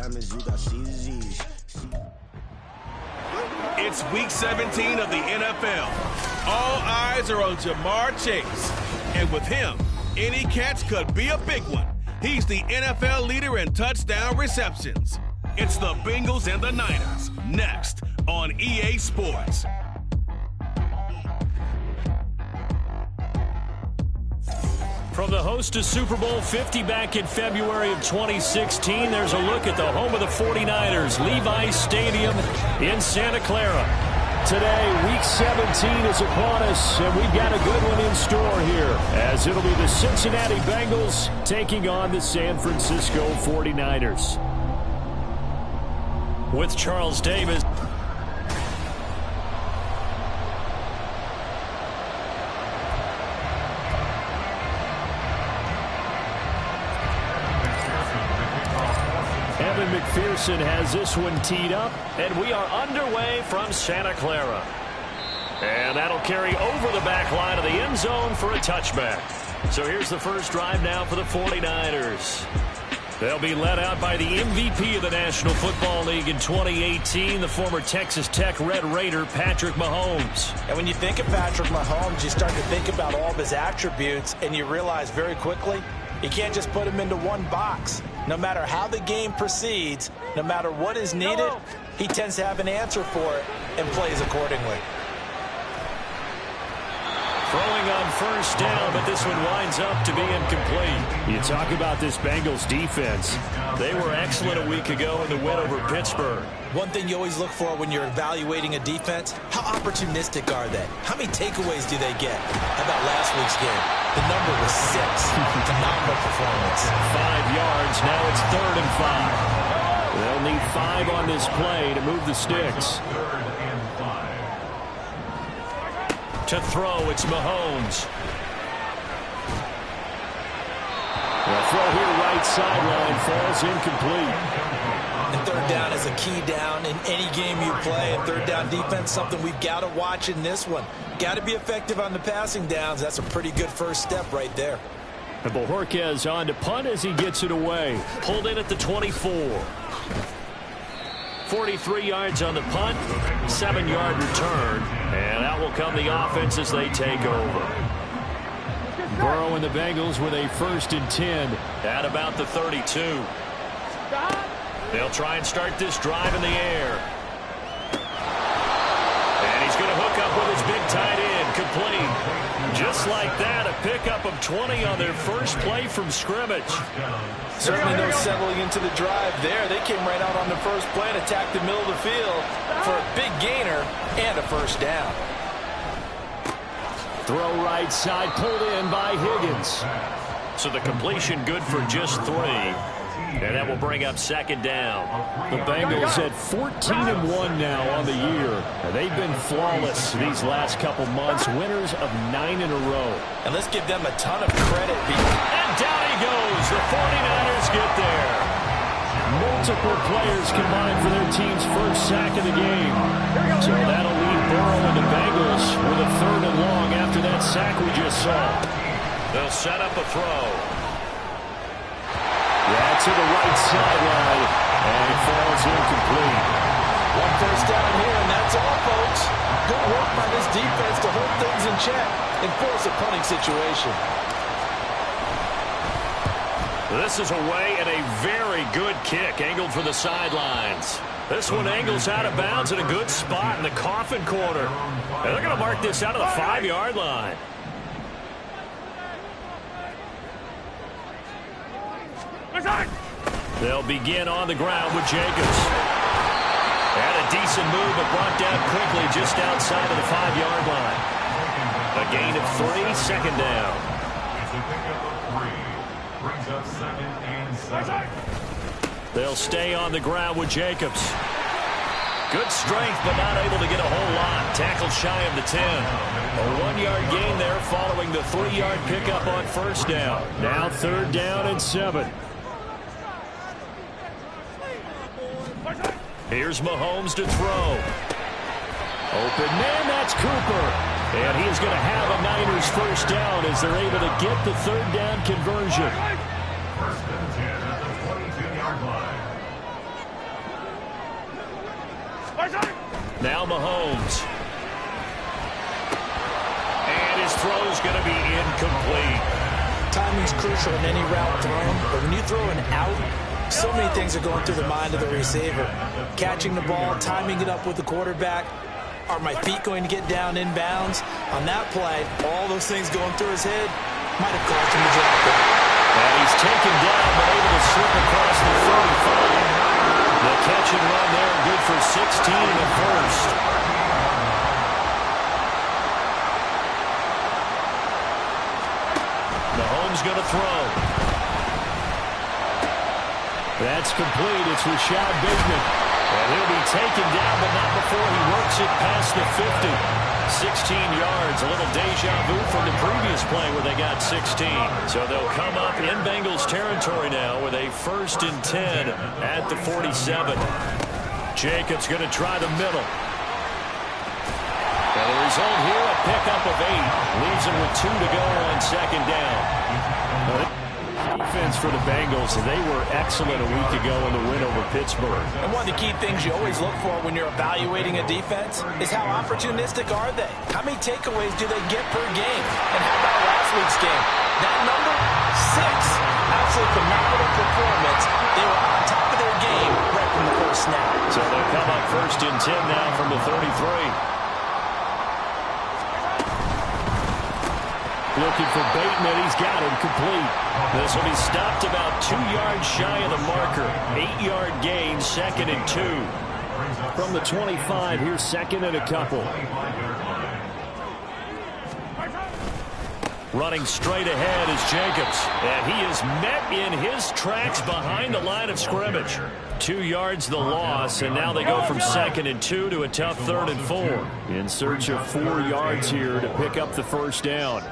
diamonds, you got CZs. It's week 17 of the NFL. All eyes are on Jamar Chase. And with him, any catch could be a big one. He's the NFL leader in touchdown receptions. It's the Bengals and the Niners, next on EA Sports. From the host to Super Bowl 50 back in February of 2016, there's a look at the home of the 49ers, Levi's Stadium in Santa Clara. Today, Week 17 is upon us, and we've got a good one in store here, as it'll be the Cincinnati Bengals taking on the San Francisco 49ers. With Charles Davis. McPherson has this one teed up, and we are underway from Santa Clara. And that'll carry over the back line of the end zone for a touchback. So here's the first drive now for the 49ers. They'll be led out by the MVP of the National Football League in 2018, the former Texas Tech Red Raider, Patrick Mahomes. And when you think of Patrick Mahomes, you start to think about all of his attributes, and you realize very quickly, you can't just put him into one box. No matter how the game proceeds, no matter what is needed, he tends to have an answer for it and plays accordingly. Throwing on first down, but this one winds up to be incomplete. You talk about this Bengals defense. They were excellent a week ago in the win over Pittsburgh. One thing you always look for when you're evaluating a defense, how opportunistic are they? How many takeaways do they get? How about last week's game? The number was 6. Phenomenal performance. 5 yards. Now it's 3rd and 5. They'll need 5 on this play to move the sticks. To throw, it's Mahomes. The throw here, right sideline, falls incomplete. And third down is a key down in any game you play. And third down defense, something we've got to watch in this one. Got to be effective on the passing downs. That's a pretty good first step right there. And Bojorquez on to punt as he gets it away. Pulled in at the 24. 43 yards on the punt, 7-yard return, and out will come the offense as they take over. Burrow and the Bengals with a 1st and 10. At about the 32. They'll try and start this drive in the air. And he's going to hook up with his big tight end, complete. Just like that, a pickup of 20 on their first play from scrimmage. Certainly no settling into the drive there. They came right out on the first play and attacked the middle of the field for a big gainer and a first down. Throw right side, pulled in by Higgins. So the completion good for just 3. And that will bring up 2nd down. The Bengals at 14-1 now on the year. They've been flawless these last couple months, winners of 9 in a row. And let's give them a ton of credit. And down he goes. The 49ers get there. Multiple players combined for their team's first sack of the game. So that'll leave Burrow and the Bengals with a 3rd and long after that sack we just saw. They'll set up a throw. Yeah, to the right sideline, and it falls incomplete. One first down here, and that's all, folks. Good work by this defense to hold things in check and force a punting situation. This is away and a very good kick, angled for the sidelines. This one angles out of bounds in a good spot in the coffin corner. And they're going to mark this out of the 5-yard line. They'll begin on the ground with Jacobs. Had a decent move, but brought down quickly just outside of the 5-yard line. A gain of 3, 2nd down. They'll stay on the ground with Jacobs. Good strength, but not able to get a whole lot. Tackled shy of the 10. A 1-yard gain there following the 3-yard pickup on first down. Now 3rd down and 7. Here's Mahomes to throw. Open man, that's Cooper. And he's going to have a Niners first down as they're able to get the 3rd down conversion. Now Mahomes. And his throw's going to be incomplete. Timing's crucial in any route thrown, but when you throw an out, so many things are going through the mind of the receiver. Catching the ball, timing it up with the quarterback. Are my feet going to get down inbounds? On that play, all those things going through his head might have caused him to drop it. And he's taken down, but able to slip across the 35. The catch and run there, good for 16 in the first. Mahomes going to throw. That's complete. It's Rashad Bateman. And he'll be taken down, but not before he works it past the 50. 16 yards, a little deja vu from the previous play where they got 16. So they'll come up in Bengals territory now with a 1st and 10 at the 47. Jacobs going to try the middle. And the result here, a pickup of 8. Leaves him with 2 to go on 2nd down. Defense for the Bengals, they were excellent a week ago in the win over Pittsburgh. And one of the key things you always look for when you're evaluating a defense is how opportunistic are they? How many takeaways do they get per game? And how about last week's game? That number, 6. Absolutely phenomenal performance. They were on top of their game right from the first snap. So they'll come up 1st and 10 now from the 33. Looking for Bateman. He's got him complete. This will be stopped about 2 yards shy of the marker. 8-yard gain, 2nd and 2. From the 25, here's 2nd and a couple. Running straight ahead is Jacobs. And he is met in his tracks behind the line of scrimmage. 2 yards the loss, and now they go from 2nd and 2 to a tough 3rd and 4. In search of 4 yards here to pick up the 1st down.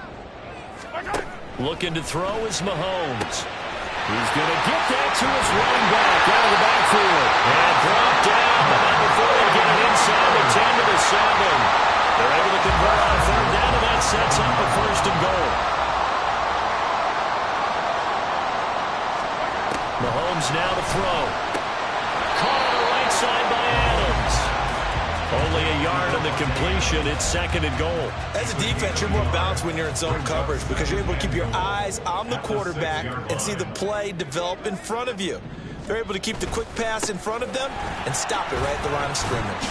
Looking to throw is Mahomes. He's going to get that to his running back out of the backfield. And dropped down, but not before they get it inside the 10 to the 7. They're able to convert on 3rd down, and that sets up a 1st and goal. Mahomes now to throw. Caught on the right side by Adams. Only a yard on the completion. It's 2nd and goal. As a defense, you're more balanced when you're in zone coverage because you're able to keep your eyes on the quarterback and see the play develop in front of you. They're able to keep the quick pass in front of them and stop it right at the line of scrimmage.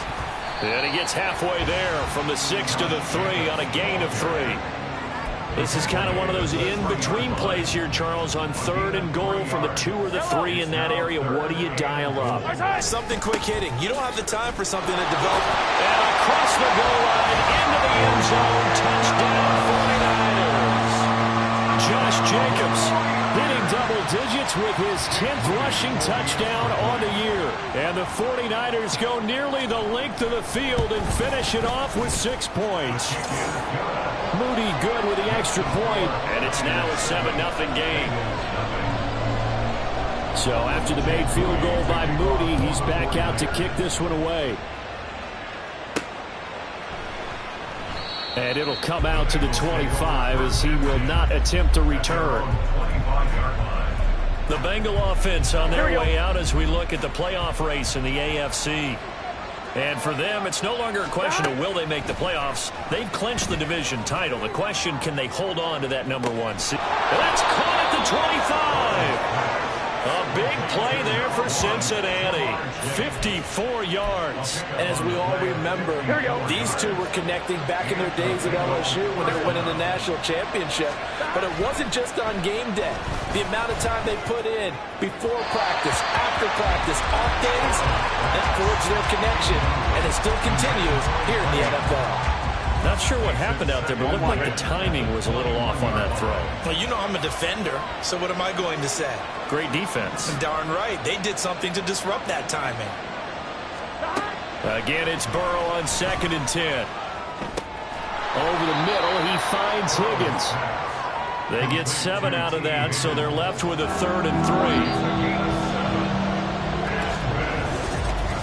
And he gets halfway there from the 6 to the 3 on a gain of 3. This is kind of one of those in-between plays here, Charles, on 3rd and goal from the 2 or the 3 in that area. What do you dial up? Something quick hitting. You don't have the time for something to develop. And across the goal line, into the end zone, touchdown 49ers. Josh Jacobs hitting double digits with his 10th rushing touchdown on the year. And the 49ers go nearly the length of the field and finish it off with 6 points. Moody good with the extra point. And it's now a 7-0 game. So after the made field goal by Moody, he's back out to kick this one away. And it'll come out to the 25 as he will not attempt to return. The Bengal offense on their way out as we look at the playoff race in the AFC. And for them, it's no longer a question of will they make the playoffs. They've clinched the division title. The question, can they hold on to that #1 seed? That's caught at the 25. A big play there for Cincinnati. 54 yards. And as we all remember, these two were connecting back in their days at LSU when they were winning the national championship. But it wasn't just on game day. The amount of time they put in before practice, after practice, off days, that forged their connection. And it still continues here in the NFL. Not sure what happened out there, but it looked like the timing was a little off on that throw. Well, you know I'm a defender, so what am I going to say? Great defense. Darn right. They did something to disrupt that timing. Again, it's Burrow on 2nd and 10. Over the middle, he finds Higgins. They get 7 out of that, so they're left with a 3rd and 3.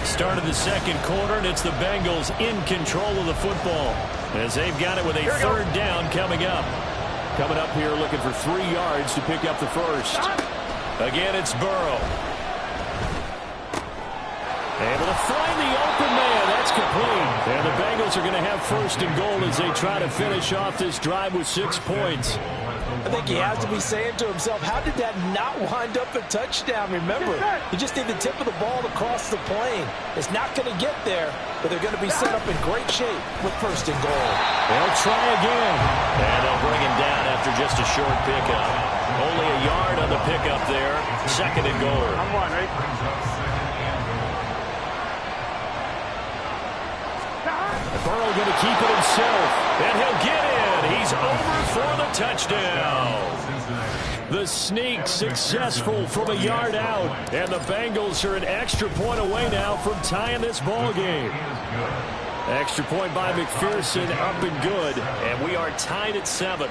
Start of the 2nd quarter, and it's the Bengals in control of the football as they've got it with a 3rd down coming up. Coming up here looking for 3 yards to pick up the 1st. Again, it's Burrow. Able to find the open man. That's complete. And the Bengals are going to have first and goal as they try to finish off this drive with 6 points. I think he has to be saying to himself, how did that not wind up a touchdown? Remember, you just need the tip of the ball to cross the plane. It's not going to get there, but they're going to be set up in great shape with first and goal. They'll try again. And they'll bring him down after just a short pickup. Only a yard on the pickup there. Second and goal. Burrow going to keep it himself. And he'll get in. He's over for the touchdown. The sneak successful from a yard out. And the Bengals are an extra point away now from tying this ball game. Extra point by McPherson, up and good. And we are tied at 7.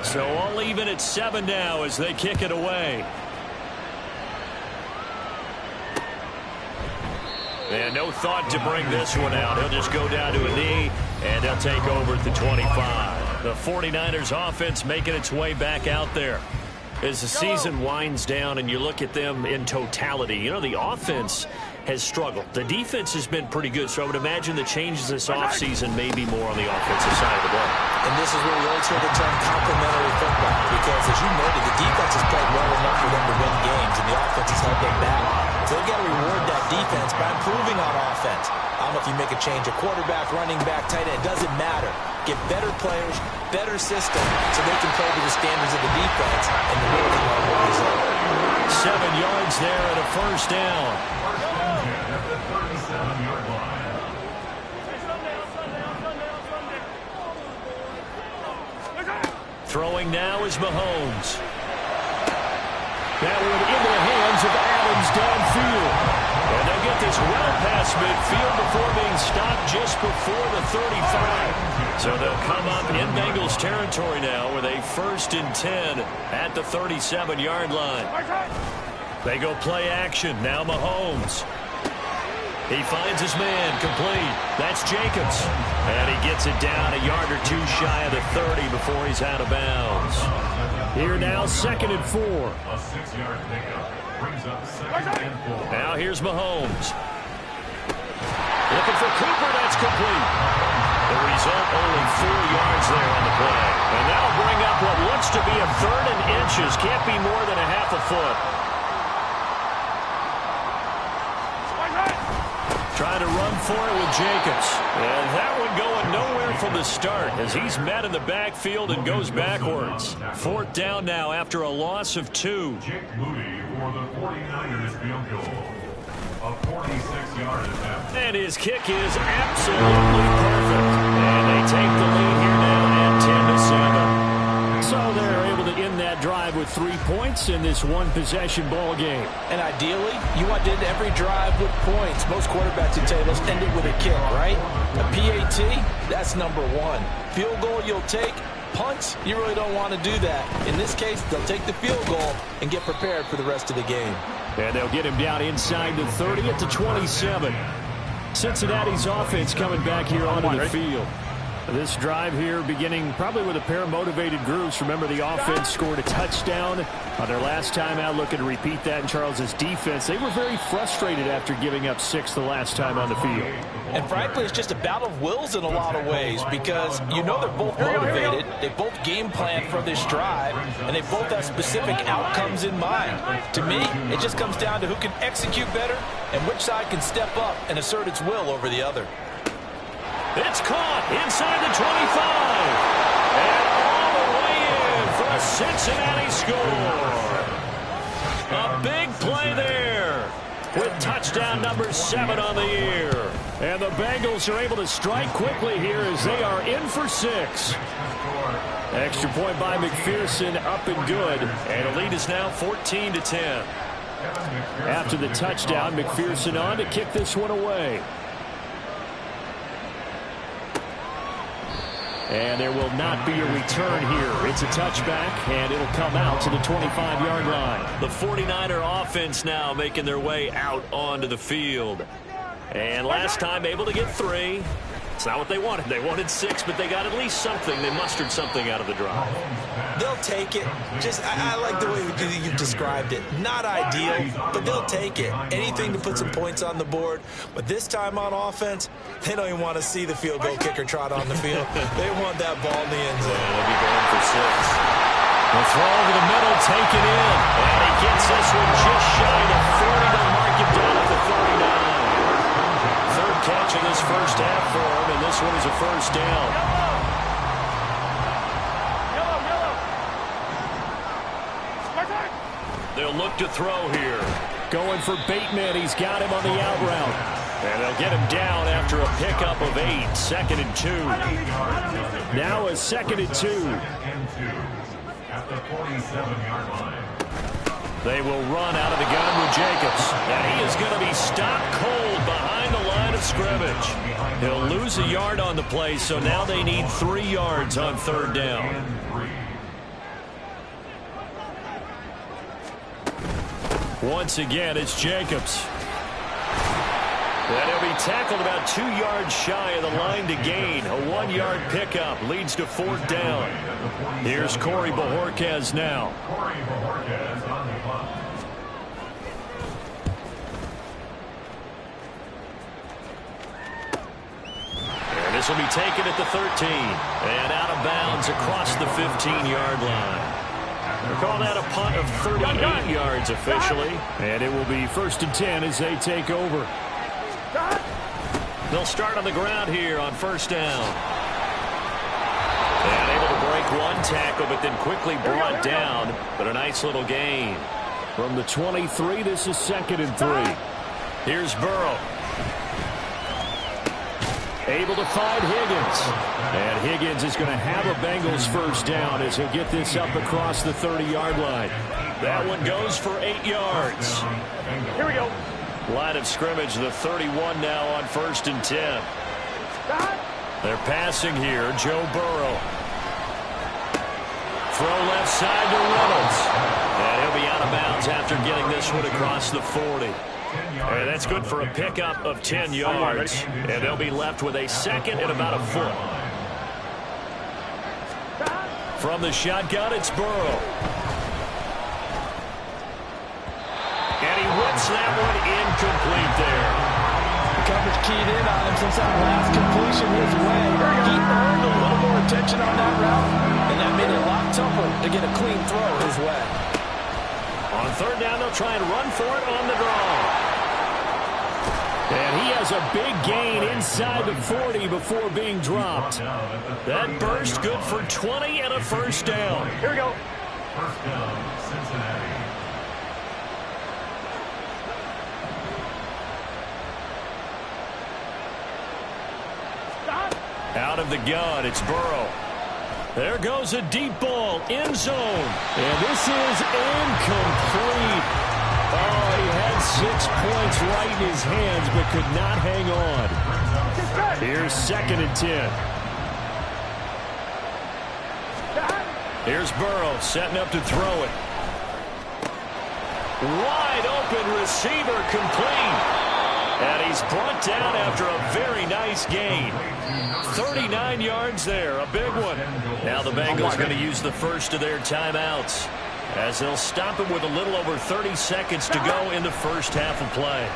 So all even at 7 now as they kick it away. And no thought to bring this one out. He'll just go down to a knee, and they'll take over at the 25. The 49ers offense making its way back out there. As the season winds down and you look at them in totality, you know, the offense has struggled. The defense has been pretty good, so I would imagine the changes this offseason may be more on the offensive side of the ball. And this is where we always hear the term complementary football, because as you noted, the defense has played well enough for them to win games, and the offense has held them back. So they've got to reward that defense by improving on offense. I don't know if you make a change, a quarterback, running back, tight end, it doesn't matter. Get better players, better system, so they can play to the standards of the defense, and the real result. 7 yards there and a first down. Throwing now is Mahomes. That one into the hands of Adams downfield. And they'll get this well past midfield before being stopped just before the 35. So they'll come up in Bengals territory now with a 1st and 10 at the 37-yard line. They go play action. Now Mahomes. He finds his man, complete. That's Jacobs. And he gets it down a yard or two shy of the 30 before he's out of bounds. Here now, 2nd and 4. A 6-yard pickup brings up 2nd and 4. Now here's Mahomes. Looking for Cooper, that's complete. The result, only 4 yards there on the play. And that'll bring up what looks to be a 3rd and inches. Can't be more than a half a foot. Trying to run for it with Jacobs. And that one going nowhere from the start as he's met in the backfield and goes backwards. 4th down now after a loss of 2. Jake Moody for the 49ers field goal. A 46-yard attempt. And his kick is absolutely perfect. And they take the lead here now at 10-7. So they're able to end that drive with 3 points in this one-possession ball game. And ideally, you want to end every drive with points. Most quarterbacks would say, let's end it with a kick, right? A PAT, that's number 1. Field goal you'll take. Punts, you really don't want to do that. In this case, they'll take the field goal and get prepared for the rest of the game. And they'll get him down inside the 30 at the 27. Cincinnati's offense coming back here onto the field. This drive here beginning probably with a pair of motivated groups. Remember, the offense scored a touchdown on their last time out. Looking to repeat that in Charles's defense. They were very frustrated after giving up 6 the last time on the field. And frankly, it's just a battle of wills in a lot of ways because you know they're both motivated. They both game plan for this drive, and they both have specific outcomes in mind. To me, it just comes down to who can execute better and which side can step up and assert its will over the other. It's caught inside the 25. And all the way in for a Cincinnati score. A big play there with touchdown number 7 on the year. And the Bengals are able to strike quickly here as they are in for 6. Extra point by McPherson, up and good. And the lead is now 14-10. After the touchdown, McPherson on to kick this one away. And there will not be a return here. It's a touchback, and it'll come out to the 25-yard line. The 49er offense now making their way out onto the field. And last time able to get 3. It's not what they wanted. They wanted 6, but they got at least something. They mustered something out of the drive. They'll take it. I like the way you've described it. Not ideal, but they'll take it. Anything to put some points on the board. But this time on offense, they don't even want to see the field goal kicker trot on the field. They want that ball in the end zone. Yeah, they'll be going for 6. The throw over the middle, taken in. And he gets this one just shy of 40 to mark it down at the 39. Third catch of this first half for him, and this one is a first down. They'll look to throw here. Going for Bateman. He's got him on the out route. And they'll get him down after a pickup of 8. 2nd and 2. Now a 2nd and 2. At the 47-yard line. They will run out of the gun with Jacobs. And he is going to be stopped cold behind the line of scrimmage. He'll lose a yard on the play, so now they need 3 yards on 3rd down. Once again, it's Jacobs. And he'll be tackled about 2 yards shy of the line to gain. A 1-yard pickup leads to 4th down. Here's Corey Bojorquez now. Corey Bojorquez on the clock. And this will be taken at the 13. And out of bounds across the 15-yard line. They're calling that a punt of 38 yards officially. And it will be 1st and 10 as they take over. They'll start on the ground here on 1st down. And able to break 1 tackle, but then quickly brought down. But a nice little gain. From the 23, this is 2nd and 3. Here's Burrow. Able to find Higgins. And Higgins is going to have a Bengals first down as he'll get this up across the 30-yard line. That one goes for 8 yards. Here we go. Line of scrimmage, the 31 now on 1st and 10. They're passing here. Joe Burrow. Throw left side to Reynolds. And he'll be out of bounds after getting this one across the 40. And that's good for a pickup of 10 yards. And they'll be left with a 2nd and about a foot. From the shotgun, it's Burrow. And he whips that one incomplete there. The coverage keyed in on him since that last completion his way. He earned a little more attention on that route, and that made it a lot tougher to get a clean throw his way. On 3rd down, they'll try and run for it on the draw. And he has a big gain inside the 40 before being dropped. That burst good for 20 and a first down. Here we go. First down, Cincinnati. Out of the gun, it's Burrow. There goes a deep ball, end zone. And this is incomplete. Oh, he had 6 points right in his hands, but could not hang on. Here's 2nd and 10. Here's Burrow setting up to throw it. Wide open receiver complete. And he's brought down after a very nice gain. 39 yards there, a big one. Now the Bengals going to use the first of their timeouts, as they'll stop him with a little over 30 seconds to go in the first half of play.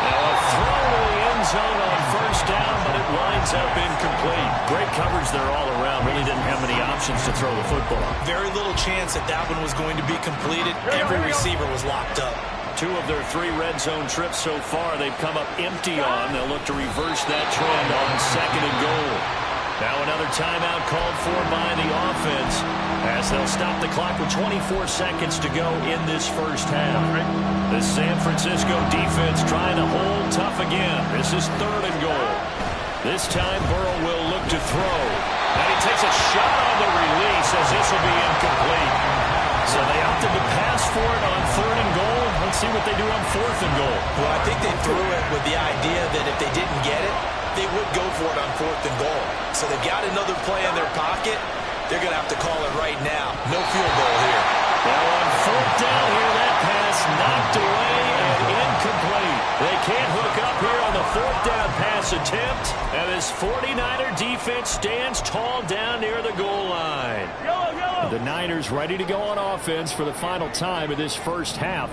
Now a throw to the end zone on 1st down, but it winds up incomplete. Great coverage there all around. Really didn't have many options to throw the football. Very little chance that that one was going to be completed. Every receiver was locked up. 2 of their 3 red zone trips so far they've come up empty on. They'll look to reverse that trend on 2nd and goal. Now another timeout called for by the offense, as they'll stop the clock with 24 seconds to go in this first half. The San Francisco defense trying to hold tough again. This is 3rd and goal. This time Burrow will look to throw. And he takes a shot on the release, as this will be incomplete. So they opted to pass for it on 3rd and goal. Let's see what they do on 4th and goal. Well, I think they threw it with the idea that if they didn't get it, they would go for it on 4th and goal. So they've got another play in their pocket. They're going to have to call it right now. No field goal here. Now on 4th down here, that pass knocked away and incomplete. They can't hook up here on the fourth down pass attempt. And this 49er defense stands tall down near the goal line. The Niners ready to go on offense for the final time of this first half.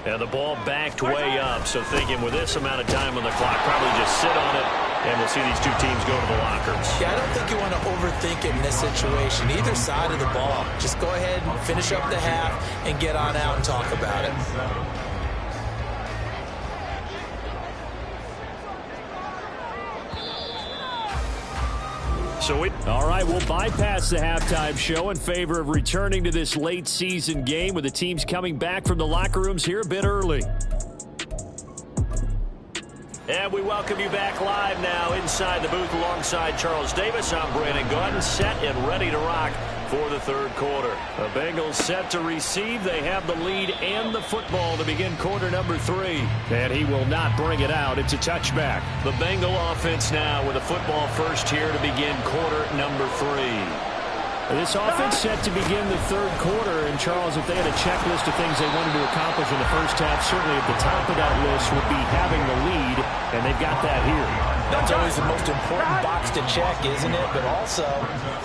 And the ball backed way up, so thinking with this amount of time on the clock, probably just sit on it, and we'll see these two teams go to the lockers. Yeah, I don't think you want to overthink it in this situation. Either side of the ball. Just go ahead and finish up the half and get on out and talk about it. All right, we'll bypass the halftime show in favor of returning to this late season game with the teams coming back from the locker rooms here a bit early. And we welcome you back live now inside the booth alongside Charles Davis. I'm Brandon Gaudin, set and ready to rock for the third quarter. The Bengals set to receive. They have the lead and the football to begin quarter number 3. And he will not bring it out. It's a touchback. The Bengal offense now with the football first here to begin quarter number 3. This offense set to begin the third quarter. And, Charles, if they had a checklist of things they wanted to accomplish in the first half, certainly at the top of that list would be having the lead, and they've got that here. That's always the most important box to check, isn't it? But also,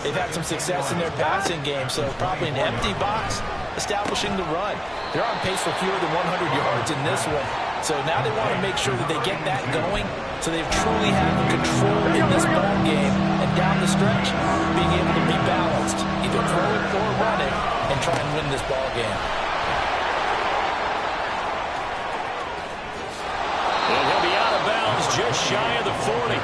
they've had some success in their passing game, so probably an empty box establishing the run. They're on pace for fewer than 100 yards in this one. So now they want to make sure that they get that going so they truly have control in this ball game. And down the stretch, being able to be balanced, either throw it or run it, and try and win this ball game. And he'll be out of bounds just shy of the 40.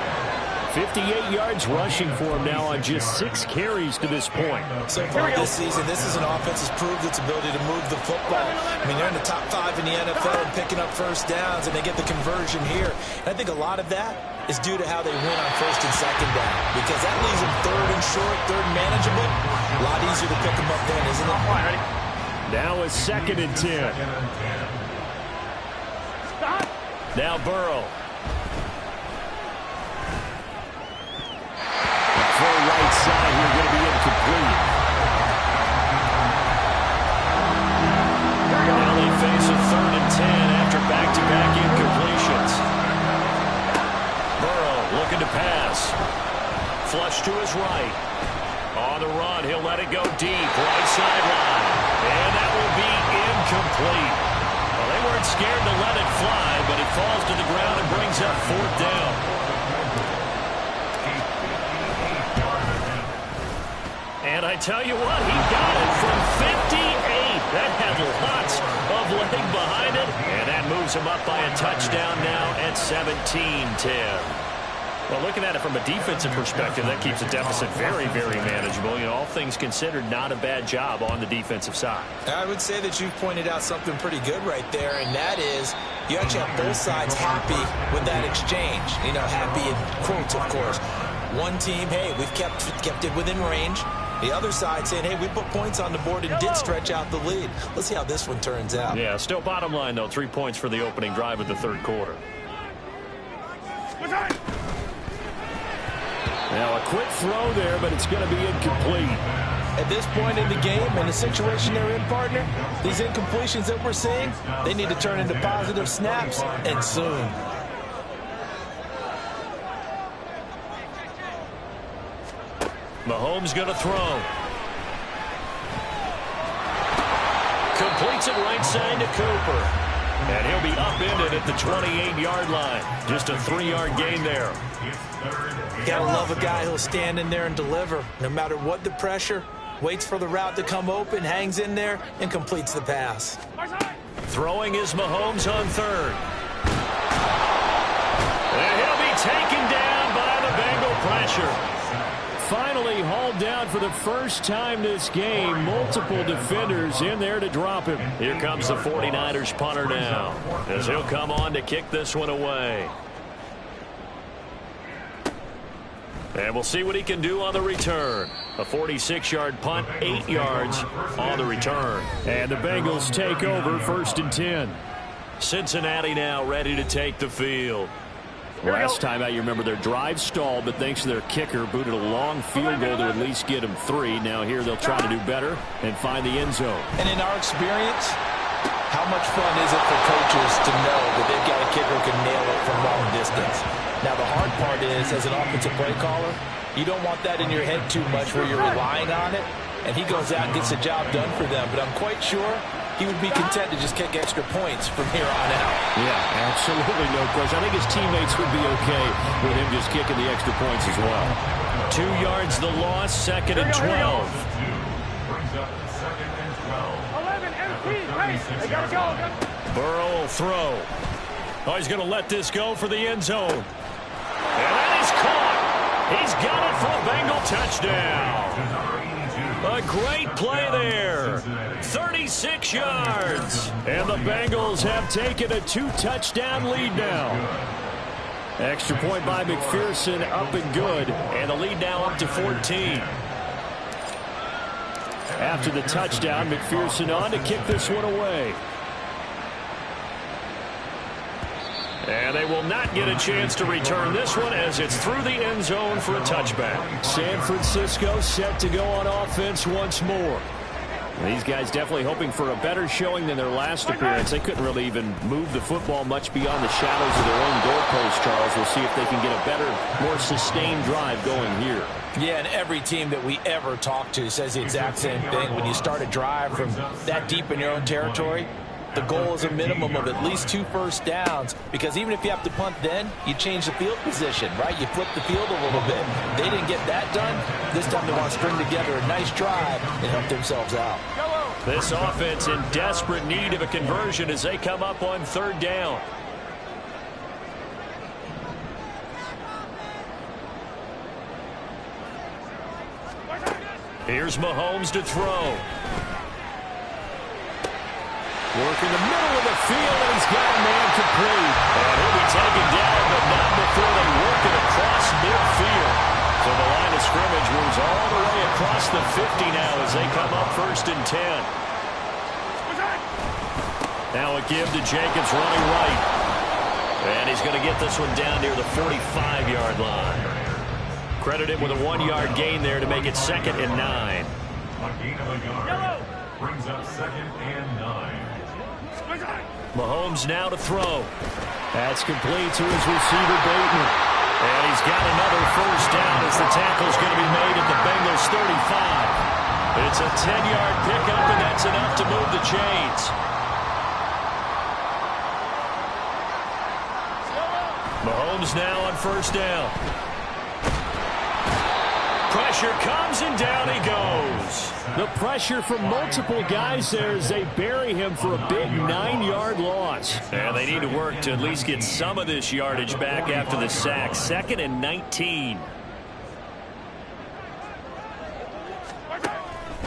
58 yards rushing for him now on just 6 carries to this point. So far this season, this is an offense that's proved its ability to move the football. I mean, they're in the top 5 in the NFL and picking up first downs, and they get the conversion here. And I think a lot of that is due to how they win on first and second down, because that leaves them third and short, third and manageable. A lot easier to pick them up then, isn't it? Now a 2nd and 10. Now Burrow. Right side here going to be incomplete. Now they face a 3rd and 10 after back-to-back incompletions. Burrow looking to pass. Flush to his right. On the run, he'll let it go deep. Right sideline. And that will be incomplete. Well, they weren't scared to let it fly, but it falls to the ground and brings up 4th down. And I tell you what, he got it from 58. That had lots of leg behind it. And that moves him up by a touchdown now at 17-10. Well, looking at it from a defensive perspective, that keeps the deficit very, very manageable. You know, all things considered, not a bad job on the defensive side. I would say that you've pointed out something pretty good right there, and that is you actually have both sides happy with that exchange. You know, happy in quotes, of course. One team, hey, we've kept it within range. The other side saying, hey, we put points on the board and did stretch out the lead. Let's see how this one turns out. Yeah, still bottom line, though, 3 points for the opening drive of the third quarter. Now a quick throw there, but it's going to be incomplete. At this point in the game, in the situation they're in, partner, these incompletions that we're seeing, they need to turn into positive snaps, and soon. Mahomes going to throw. Completes it right side to Cooper. And he'll be upended at the 28-yard line. Just a 3-yard gain there. Gotta love a guy who'll stand in there and deliver. No matter what the pressure, waits for the route to come open, hangs in there, and completes the pass. Throwing is Mahomes on 3rd. And he'll be taken down by the Bengal pressure. Finally hauled down for the first time this game. Multiple defenders in there to drop him. Here comes the 49ers punter now, as he'll come on to kick this one away. And we'll see what he can do on the return. A 46-yard punt, 8 yards on the return. And the Bengals take over 1st and 10. Cincinnati now ready to take the field. Last time out, you remember their drive stalled, but thanks to their kicker, booted a long field goal to at least get them 3. Now here they'll try to do better and find the end zone. And in our experience, How much fun is it for coaches to know that they've got a kicker who can nail it from long distance? Now, the hard part is, as an offensive play caller, you don't want that in your head too much where you're relying on it, and he goes out and gets the job done for them. But I'm quite sure he would be content to just kick extra points from here on out. Yeah, absolutely no question. I think his teammates would be okay with him just kicking the extra points as well. 2 yards the loss, 2nd and 12. Brings up 2nd and 12. 11 empty. Hey, they gotta go. Burrow will throw. Oh, he's going to let this go for the end zone. And that is caught. He's got it for a Bengal touchdown. A great play there. 36 yards. And the Bengals have taken a 2-touchdown lead now. Extra point by McPherson, up and good. And the lead now up to 14. After the touchdown, McPherson on to kick this one away. And they will not get a chance to return this one as it's through the end zone for a touchback. San Francisco set to go on offense once more. These guys definitely hoping for a better showing than their last appearance. They couldn't really even move the football much beyond the shadows of their own goalpost, Charles. We'll see if they can get a better, more sustained drive going here. Yeah, and every team that we ever talk to says the exact same thing. When you start a drive from that deep in your own territory, the goal is a minimum of at least 2 first downs, because even if you have to punt then, you change the field position, right? You flip the field a little bit. They didn't get that done. This time they want to string together a nice drive and help themselves out. This offense in desperate need of a conversion as they come up on 3rd down. Here's Mahomes to throw. Working the middle of the field, and he's got a man complete. And he'll be taken down, but not before they work it across midfield. So the line of scrimmage moves all the way across the 50 now as they come up 1st and 10. Now a give to Jacobs running right. And he's going to get this one down near the 45-yard line. Credit him with a 1-yard gain there to make it 2nd and 9. A gain of a yard. Brings up 2nd and 9. Mahomes now to throw. That's complete to his receiver, Bateman. And he's got another first down as the tackle's going to be made at the Bengals 35. It's a 10-yard pickup, and that's enough to move the chains. Mahomes now on 1st down. Pressure comes, and down he goes. The pressure from multiple guys there as they bury him for a big 9-yard loss. And they need to work to at least get some of this yardage back after the sack. 2nd and 19.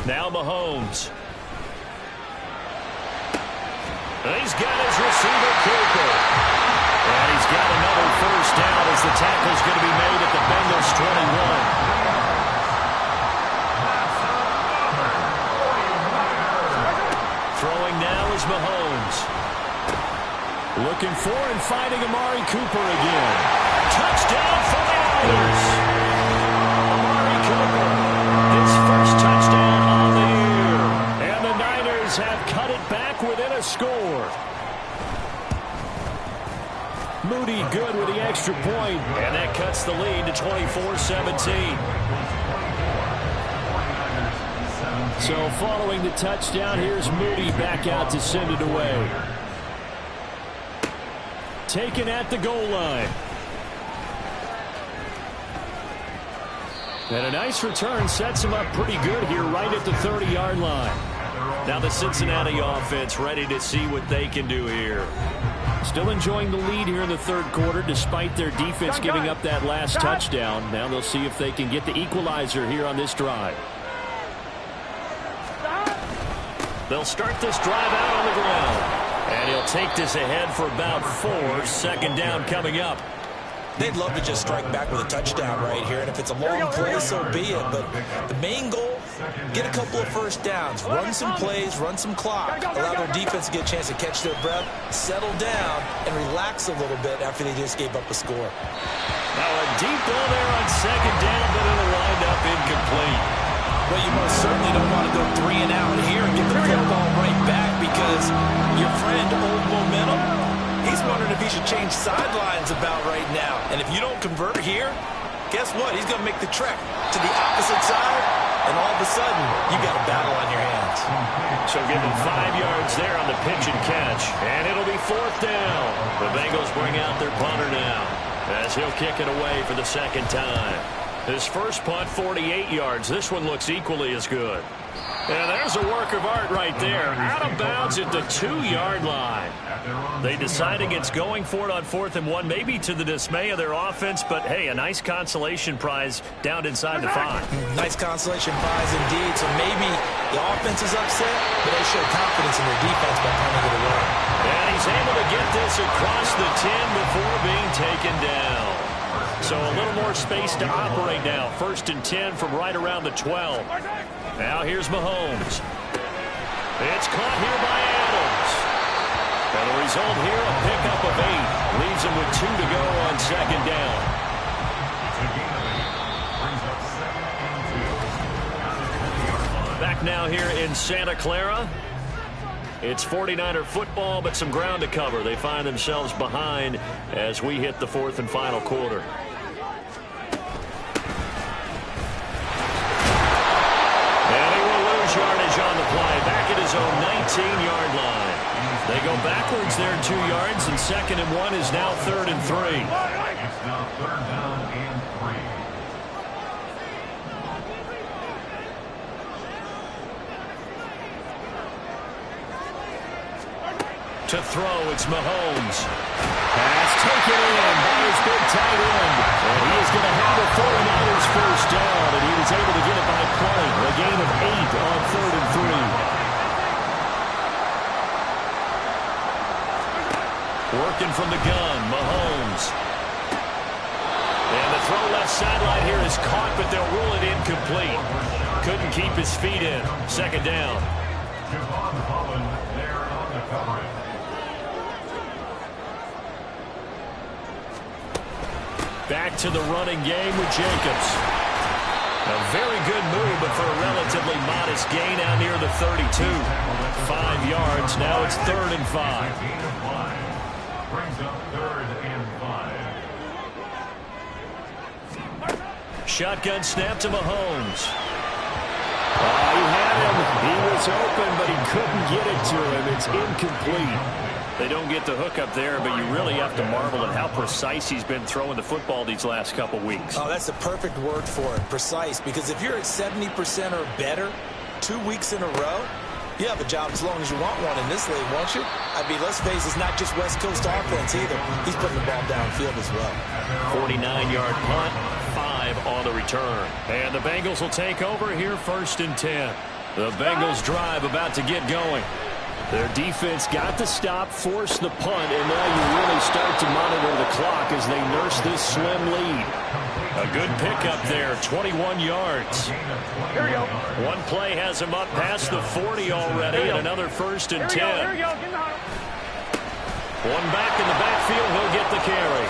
Now Mahomes. And he's got his receiver, Cooper. And he's got another first down as the tackle's going to be made at the Bengals 21. Throwing now is Mahomes. Looking for and finding Amari Cooper again. Touchdown for the Niners. Amari Cooper, his first touchdown on the year. And the Niners have cut it back within a score. Moody good with the extra point. And that cuts the lead to 24-17. So following the touchdown, here's Moody back out to send it away. Taken at the goal line. And a nice return sets him up pretty good here right at the 30-yard line. Now the Cincinnati offense ready to see what they can do here. Still enjoying the lead here in the 3rd quarter despite their defense giving up that last touchdown. Now they'll see if they can get the equalizer here on this drive. They'll start this drive out on the ground. And he'll take this ahead for about 4. 2nd down coming up. They'd love to just strike back with a touchdown right here, and if it's a long play, so be it. But the main goal, get a couple of first downs, run some plays, run some clock, allow their defense to get a chance to catch their breath, settle down, and relax a little bit after they just gave up a score. Now a deep ball there on 2nd down, but it'll wind up incomplete. Well, you most certainly don't want to go 3 and out here and get the football right back because your friend, Old Momentum, he's wondering if he should change sidelines about right now. And if you don't convert here, guess what? He's going to make the trek to the opposite side, and all of a sudden, you got a battle on your hands. So give him 5 yards there on the pitch and catch, and it'll be 4th down. The Bengals bring out their punter now as he'll kick it away for the second time. His first punt, 48 yards. This one looks equally as good. And there's a work of art right there. Out of bounds at the 2-yard line. They decide against going for it on 4th and 1, maybe to the dismay of their offense, but hey, a nice consolation prize down inside the 5. Nice consolation prize indeed. So maybe the offense is upset, but they show confidence in their defense by punting it away. And he's able to get this across the 10 before being taken down. So a little more space to operate now. 1st and 10 from right around the 12. Now here's Mahomes. It's caught here by Adams. And the result here, a pickup of 8. Leaves him with 2 to go on 2nd down. Back now here in Santa Clara. It's 49er football, but some ground to cover. They find themselves behind as we hit the 4th and final quarter. Yardage on the play, back at his own 19-yard line. They go backwards there 2 yards, and 2nd and 1 is now 3rd and 3. It's now 3rd down and 3. To throw, it's Mahomes. Pass taken in by his big tight end. And he is going to have the 49ers first down, and he was able to get it by play. A gain of 8 on 3rd and 3. Working from the gun, Mahomes. And the throw left sideline here is caught, but they'll rule it incomplete. Couldn't keep his feet in. 2nd down. Javon Holland there on the coverage. Back to the running game with Jacobs. A very good move, but for a relatively modest gain out near the 32. 5 yards. Now it's 3rd and 5. Brings up 3rd and 5. Shotgun snap to Mahomes. He had him. He was open, but he couldn't get it to him. It's incomplete. They don't get the hook up there, but you really have to marvel at how precise he's been throwing the football these last couple weeks. Oh, that's the perfect word for it, precise, because if you're at 70% or better 2 weeks in a row, you have a job as long as you want one in this league, won't you? I mean, let's face it, it's not just West Coast offense either. He's putting the ball downfield as well. 49-yard punt, 5 on the return. And the Bengals will take over here 1st and 10. The Bengals drive about to get going. Their defense got the stop, forced the punt, and now you really start to monitor the clock as they nurse this slim lead. A good pickup there, 21 yards. Here we go. One play has him up past the 40 already, and another 1st and 10. Here we go. Get in the huddle. One back in the backfield, he'll get the carry.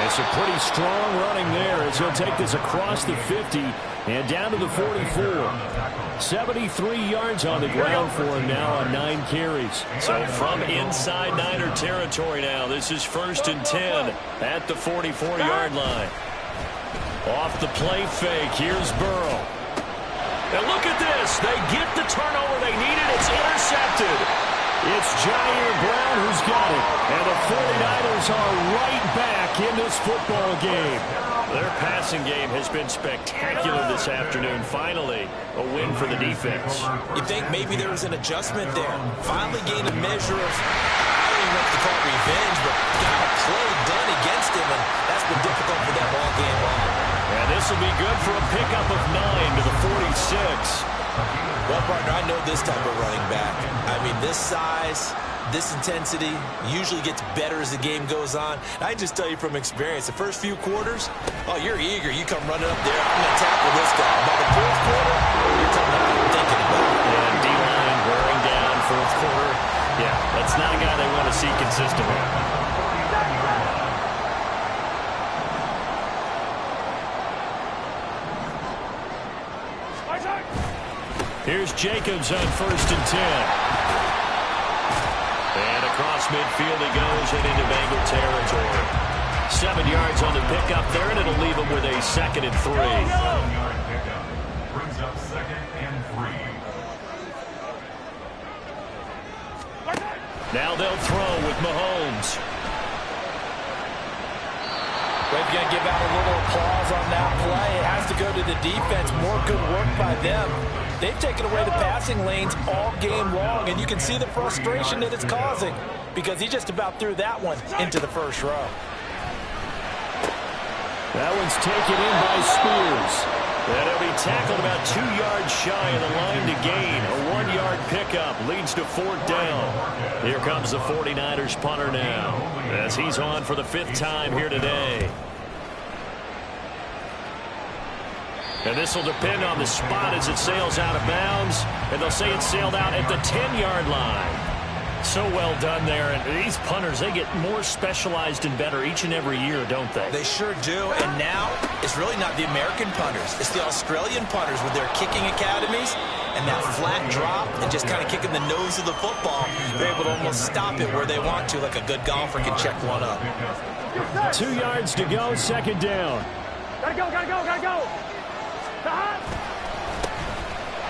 It's a pretty strong running there as he'll take this across the 50 and down to the 44. 73 yards on the ground for him now on 9 carries. So from inside Niner territory now, this is 1st and 10 at the 44-yard line. Off the play fake, here's Burrow. And look at this. They get the turnover they needed. It's intercepted. It's Jair Brown who's got it. And the 49ers are right back in this football game. Their passing game has been spectacular this afternoon. Finally, a win for the defense. You think maybe there was an adjustment there. Finally gained a measure of, I don't even know if to call it revenge, but got a play done against him, and that's been difficult for them all game long. And this will be good for a pickup of 9 to the 46. Well, partner, I know this type of running back. I mean, this size, this intensity usually gets better as the game goes on. I just tell you from experience, the first few quarters, oh, you're eager. You come running up there, I'm going to tackle this guy. By the 4th quarter, you're coming up and thinking about it. And D-line wearing down 4th quarter. Yeah, that's not a guy they want to see consistently. Here's Jacobs on 1st and 10. across midfield he goes and into Bengal territory. 7 yards on the pickup there, and it'll leave him with a 2nd and 3. 7-yard pickup brings up 2nd and 3. Now they'll throw with Mahomes. We're going to give out a little applause on that play. It has to go to the defense. More good work by them. They've taken away the passing lanes all game long, and you can see the frustration that it's causing because he just about threw that one into the first row. That one's taken in by Spears. And he'll be tackled about 2 yards shy of the line to gain. A 1-yard pickup leads to 4th down. Here comes the 49ers punter now as he's on for the 5th time here today. And this will depend on the spot as it sails out of bounds. And they'll say it sailed out at the 10-yard line. So well done there. And these punters, they get more specialized and better each and every year, don't they? They sure do. And now it's really not the American punters. It's the Australian punters with their kicking academies and that flat drop and just kind of kicking the nose of the football. They're able to almost stop it where they want to, like a good golfer can check one up. 2 yards to go, 2nd down. Gotta go, gotta go, gotta go.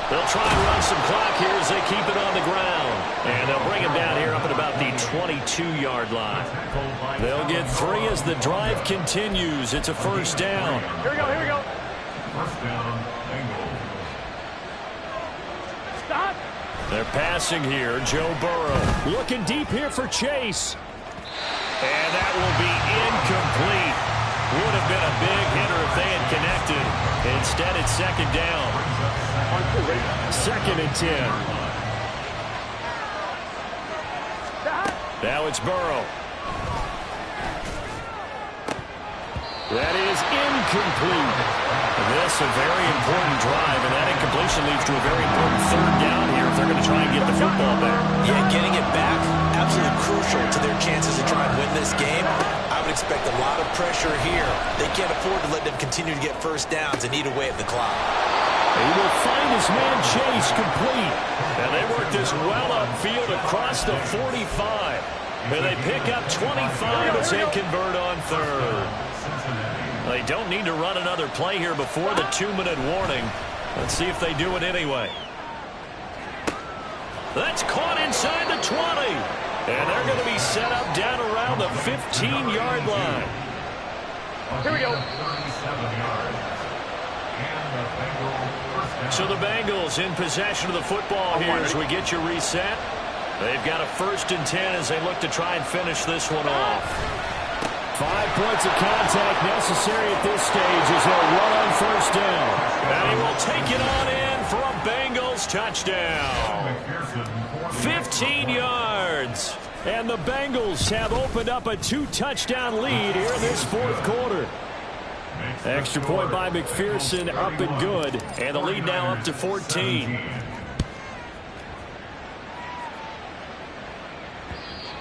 They'll try and run some clock here as they keep it on the ground. And they'll bring him down here up at about the 22-yard line. They'll get 3 as the drive continues. It's a 1st down. Here we go, here we go. 1st down, Bengals. Stop. They're passing here. Joe Burrow Looking deep here for Chase. and that will be incomplete. Would have been a big hitter if they had connected. Instead, it's 2nd down. 2nd and 10. Now it's Burrow. That is incomplete. This a very important drive, and that incompletion leads to a very important 3rd down here if they're going to try and get the football back. Yeah, getting it back, absolutely crucial to their chances to try and win this game. I would expect a lot of pressure here. They can't afford to let them continue to get 1st downs and eat away at the clock. He will find his man Chase complete. And they work this well upfield across the 45. And they pick up 25 as they convert on 3rd. They don't need to run another play here before the 2-minute warning. Let's see if they do it anyway. That's caught inside the 20. And they're going to be set up down around the 15-yard line. Here we go. 37 yards. And the Bengals first down. So the Bengals in possession of the football here as we get you reset. They've got a 1st and 10 as they look to try and finish this one off. 5 points of contact necessary at this stage as they'll run on 1st down. And he will take it on in for a Bengals touchdown. 15 yards. And the Bengals have opened up a 2-touchdown lead here in this 4th quarter. Extra point by McPherson, up and good. And the lead now up to 14.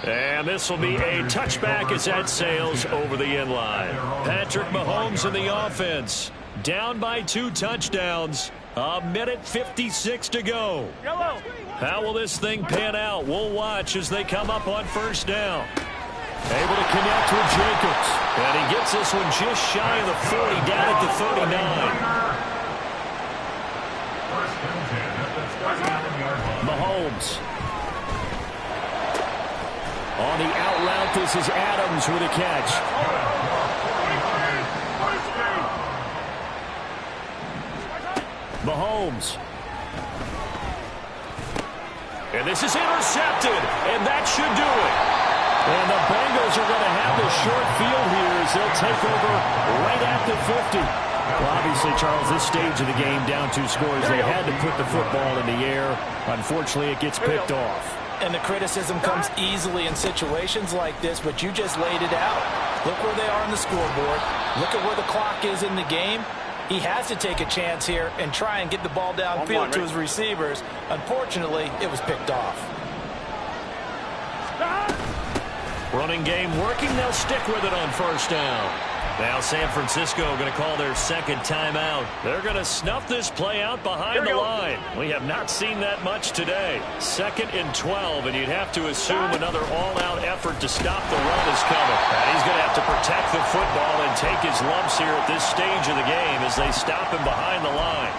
And this will be a touchback as that sails over the end line. Patrick Mahomes in the offense. Down by 2 touchdowns. 1:56 to go. Yellow. How will this thing pan out? We'll watch as they come up on 1st down. Able to connect with Jacobs. And he gets this one just shy of the 40, down at the 39. 1st and 10 at the 39-yard line. Mahomes. On the out route, this is Adams with a catch. Mahomes. And this is intercepted, and that should do it. And the Bengals are going to have the short field here as they'll take over right at the 50. Well, obviously, Charles, this stage of the game, down 2 scores, they had to put the football in the air. Unfortunately, it gets picked off. And the criticism comes easily in situations like this, but you just laid it out. Look where they are on the scoreboard. Look at where the clock is in the game. He has to take a chance here and try and get the ball downfield to his receivers. Unfortunately, it was picked off. Running game working. They'll stick with it on 1st down. Now San Francisco going to call their second timeout. They're going to snuff this play out behind the line. We have not seen that much today. 2nd and 12, and you'd have to assume another all-out effort to stop the run is coming. And he's going to have to protect the football and take his lumps here at this stage of the game as they stop him behind the line.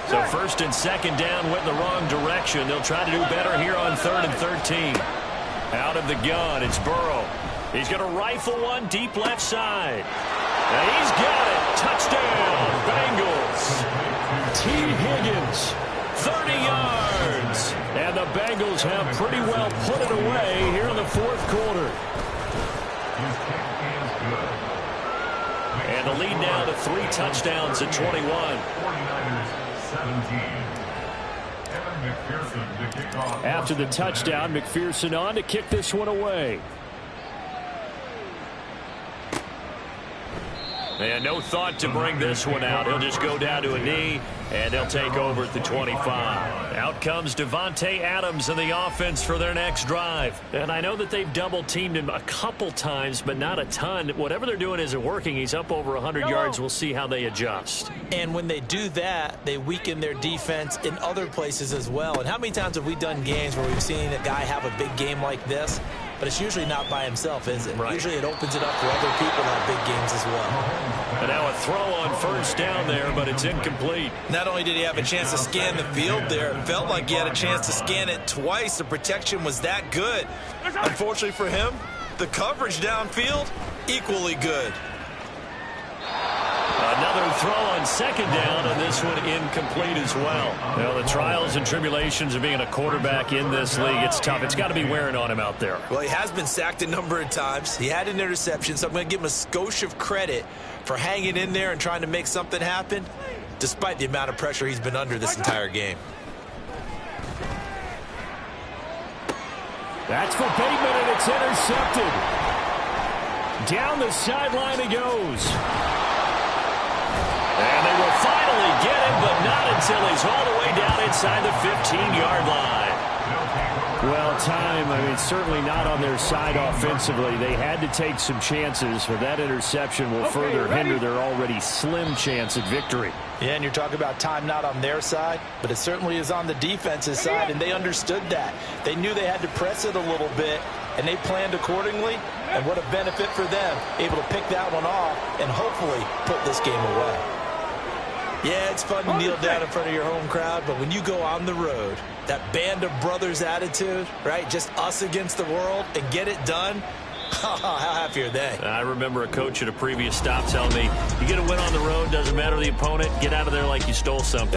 So 1st and 2nd down went in the wrong direction. They'll try to do better here on 3rd and 13. Out of the gun, it's Burrow. He's going to rifle one deep left side. And he's got it. Touchdown, Bengals. T. Higgins, 30 yards. and the Bengals have pretty well put it away here in the 4th quarter. His kick is good. And the lead now to 3 touchdowns at 21. 49ers 17. Evan McPherson to kick off. After the touchdown, McPherson on to kick this one away. And no thought to bring this one out. He'll just go down to a knee, and they'll take over at the 25. Out comes Devontae Adams in the offense for their next drive. And I know that they've double-teamed him a couple times, but not a ton. Whatever they're doing isn't working. He's up over 100 yards. We'll see how they adjust. And when they do that, they weaken their defense in other places as well. And how many times have we done games where we've seen a guy have a big game like this? But it's usually not by himself, is it? Right. Usually it opens it up for other people to have big games as well. And now a throw on 1st down there, but it's incomplete. Not only did he have a chance to scan the field there, it felt like he had a chance to scan it twice. The protection was that good. Unfortunately for him, the coverage downfield, equally good. Another throw on 2nd down, and this one incomplete as well. Well, the trials and tribulations of being a quarterback in this league, it's tough. It's got to be wearing on him out there. Well, he has been sacked a number of times. He had an interception, so I'm going to give him a skosh of credit for hanging in there and trying to make something happen, despite the amount of pressure he's been under this entire game. That's for Bateman, and it's intercepted. Down the sideline he goes. And they will finally get him, but not until he's all the way down inside the 15-yard line. Well, time, I mean, certainly not on their side offensively. They had to take some chances, but that interception will further hinder their already slim chance at victory. Yeah, and you're talking about time not on their side, but it certainly is on the defense's side, and they understood that. They knew they had to press it a little bit, and they planned accordingly, and what a benefit for them, able to pick that one off and hopefully put this game away. Yeah, it's fun to kneel down in front of your home crowd, but when you go on the road, that band of brothers attitude, right, just us against the world, and get it done, how happy are they? I remember a coach at a previous stop telling me, you get a win on the road, doesn't matter the opponent, get out of there like you stole something.